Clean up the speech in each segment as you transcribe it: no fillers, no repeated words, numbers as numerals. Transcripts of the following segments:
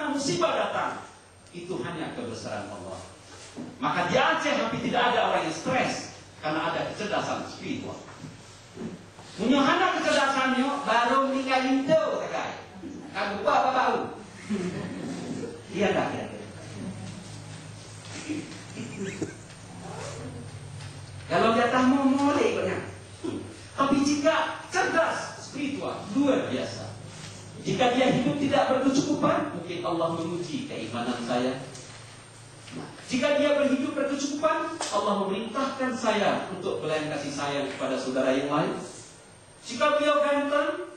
musibah datang, itu hanya kebesaran Allah. Maka di Aceh hampir tidak ada orang yang stres karena ada kecerdasan spiritual. Munyohana kecerdasannya baru ninggalin itu, kakak. Kan lupa apa bau? Iya tak kira-kira. Kalau dia tak mau boleh banyak. Tapi jika cerdas spiritual luar biasa. Jika dia hidup tidak berkecukupan, mungkin Allah menguji keimanan saya. Nah, jika dia berhidup berkecukupan, Allah memerintahkan saya untuk belayan kasih sayang kepada saudara yang lain. Jika beliau ganteng,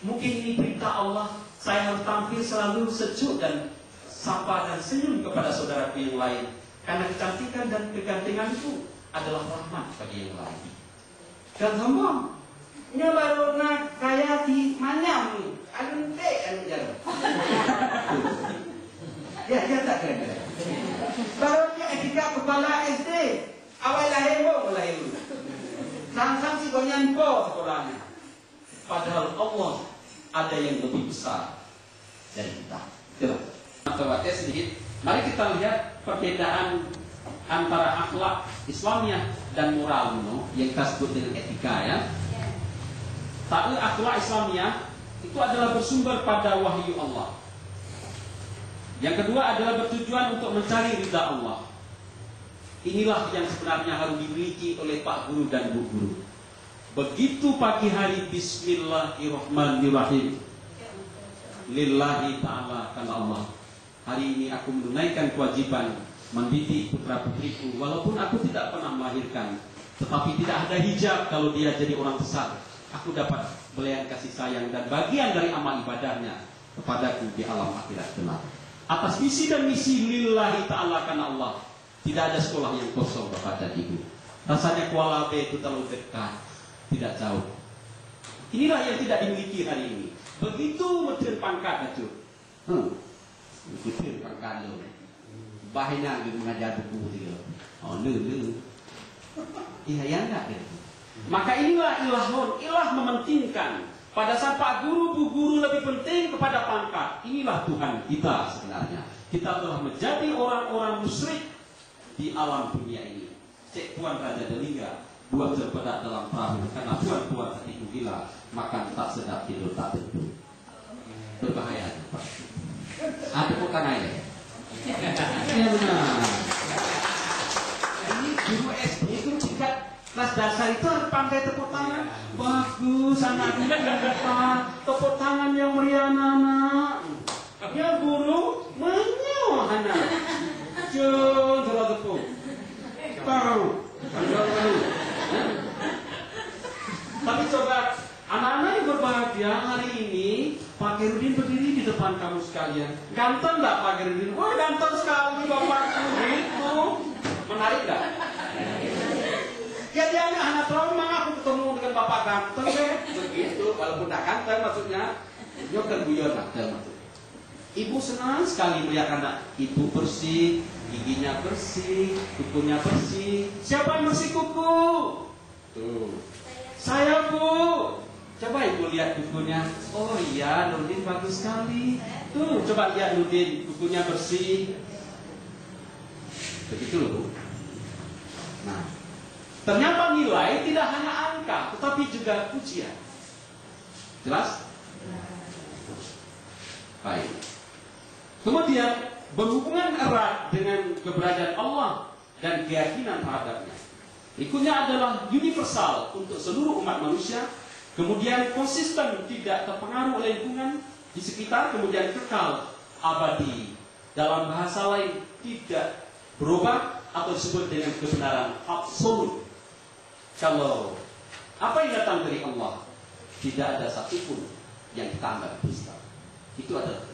mungkin ini perintah Allah. Saya harus tampil selalu sejuk dan sapa dan senyum kepada saudaraku yang lain. Karena kecantikan dan kegantengan itu adalah rahmat bagi yang lain. Dan sombong, nya baru nak kaya di manyam nih, ante kan jalan. Ya tak kira-kira. Barunya etika kepala SD, awal lahir mulai dulu. Sang si gonyan po sekolahnya. Padahal Allah ada yang lebih besar dari kita. Coba sedikit. Mari kita lihat perbedaan antara akhlak Islamiyah dan moral yang kita sebut dengan etika ya. Tapi akhlak Islamiyah itu adalah bersumber pada wahyu Allah. Yang kedua adalah bertujuan untuk mencari ridha Allah. Inilah yang sebenarnya harus dimiliki oleh Pak Guru dan Bu Guru. Begitu pagi hari Bismillahirrahmanirrahim. Lillahi ta'ala karena Allah. Hari ini aku menunaikan kewajiban mendidik putra-putriku walaupun aku tidak pernah melahirkan. Tetapi tidak ada hijab kalau dia jadi orang besar. Aku dapat belayan kasih sayang dan bagian dari amal ibadahnya kepadaku di alam akhirat kelak. Atas visi dan misi lillahi ta'ala karena Allah. Tidak ada sekolah yang kosong Bapak dan Ibu. Rasanya Kuala B itu terlalu dekat, tidak jauh. Inilah yang tidak dimiliki hari ini. Begitu medun pangkat itu. Medun pangkat itu. Bahaya gitu mengajar buku gitu. Oh, lu. Iya ya enggak gitu. Maka inilah ilahun, ilah mementingkan. Pada saat Pak Guru, Bu Guru lebih penting kepada pangkat. Inilah Tuhan kita sebenarnya. Kita telah menjadi orang-orang musyrik di alam dunia ini. Cek Puan Raja Delinga, buat terbedak dalam perahu. Karena Puan itu gila, makan tak sedap, tidur tak tentu. Berbahaya. Ada bukan aja. Ya benar. Ini guru SD itu tingkat kelas dasar itu harus pandai tepuk tangan. Bagus anakku pintar. Tepuk tangan yang meriah anak. Ya guru menyoh anak. Jom salah tepuk. Tahu. Tapi coba anak-anak yang berbahagia hari ini Pak Gerudin berdiri di depan kamu sekalian. Ganteng nggak Pak Gerudin? Wah ganteng sekali bapakku gitu. Menarik nggak? Ya dia anak tahu memang aku ketemu dengan bapak ganteng deh. Begitu, walaupun tak ganteng maksudnya. Dia kan guyon lah maksudnya. Ibu senang sekali melihat anak ibu bersih, giginya bersih, kukunya bersih. Siapa yang bersih kuku? Tuh. Saya Bu. Coba ibu lihat kukunya. Oh iya, Nurdin bagus sekali. Tuh, coba lihat Nurdin, kukunya bersih. Begitu loh Bu. Nah, ternyata nilai tidak hanya angka, tetapi juga pujian. Jelas? Baik. Kemudian berhubungan erat dengan keberadaan Allah dan keyakinan terhadapnya. Berikutnya adalah universal untuk seluruh umat manusia. Kemudian konsisten, tidak terpengaruh oleh lingkungan di sekitar. Kemudian kekal, abadi. Dalam bahasa lain, tidak berubah atau disebut dengan kebenaran absolut. Kalau apa yang datang dari Allah tidak ada satupun yang kita anggap dusta. Itu adalah benar.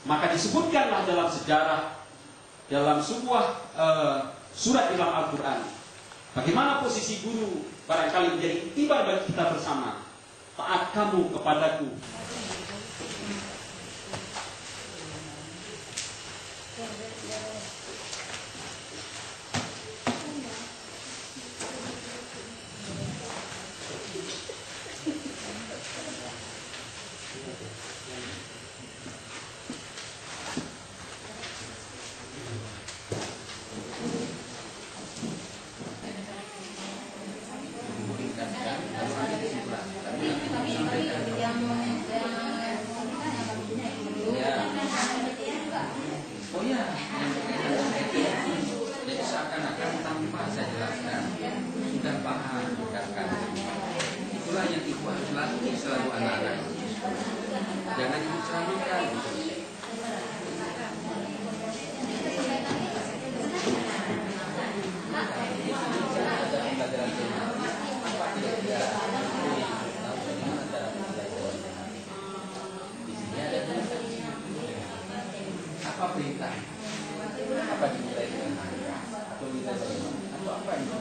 Maka disebutkanlah dalam sejarah, dalam sebuah surat dalam Al-Quran, bagaimana posisi guru barangkali menjadi iktibar bagi kita bersama. Taat kamu kepadaku. apa perintah? Apa dimulai dengan ayat? Atau kita atau apa itu?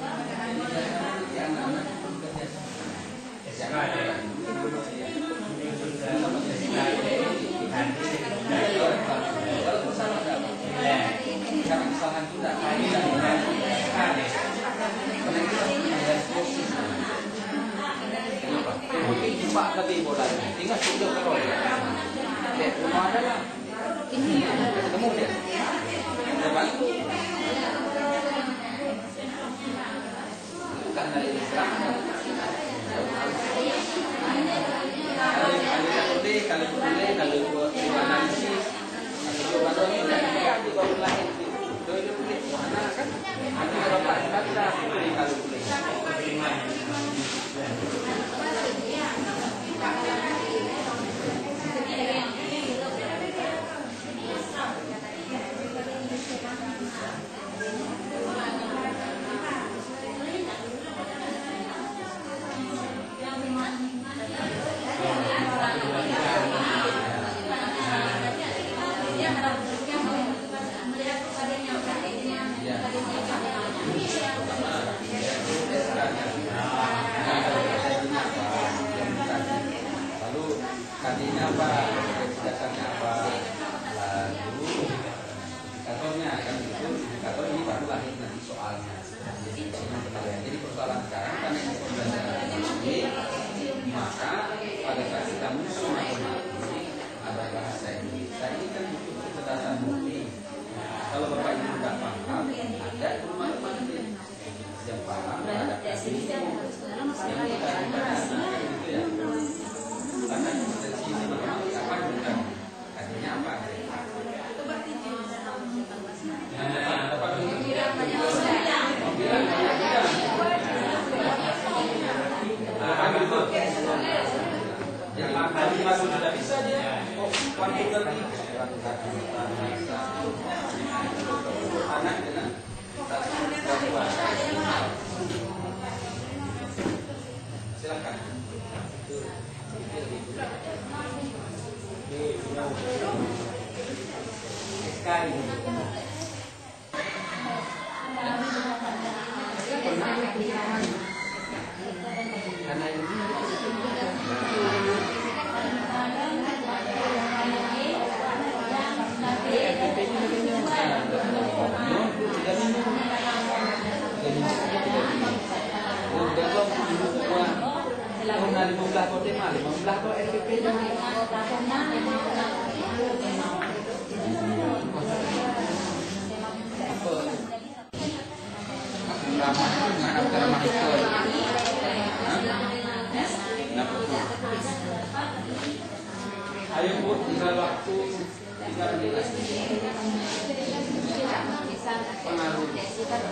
Jadi anak-anak itu bekerja sama. Kalau bersama ada karena kesalahan itu tidak ada karena kita punya proses. Mungkin jumpa tadi bolanya, tinggal sudah kalau rumah ada lah. Ketemu dia. Lepas itu bukan dari Islam. Kalau analisis atau jawaban tidak di bawah lahir itu mana kan ada bapak baca kalau boleh. Tadinya apa, kebijakannya apa, lalu indikatornya kan gitu, indikator ini baru lahir nanti soalnya. Jadi persoalan sekarang karena ini pembelajaran ini, maka pada saat kita musuh matematik ada bahasa Indonesia ini kan butuh kecerdasan murni. Kalau bapak ibu tidak paham, ada guru matematik yang paham beradaptasi yang kita anak gitu ya. Karena kompetensi ini matematik apa bukan? Artinya apa? Jadi matematika sudah bisa dia. Oh, kuantitas ini anak dengan silakan. Sekali. Karena ini ayo Bu, tinggal waktu 3 menit. Pengaruh itu Pak.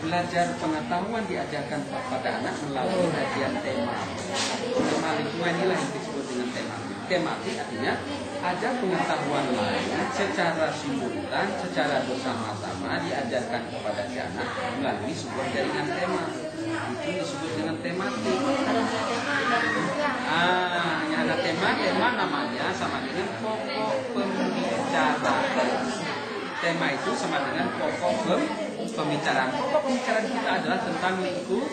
Belajar pengetahuan diajarkan kepada anak melalui kajian tema. Tema lingkungan inilah yang disebut dengan tematik. Tematik artinya ada pengetahuan lain secara simultan, secara bersama-sama diajarkan kepada si anak melalui sebuah jaringan tema. Itu disebut dengan tematik. Yang ada tema namanya sama dengan pokok pembicaraan. Tema itu sama dengan pokok pembicaraan. Pokok pembicaraan kita adalah tentang lingkungan.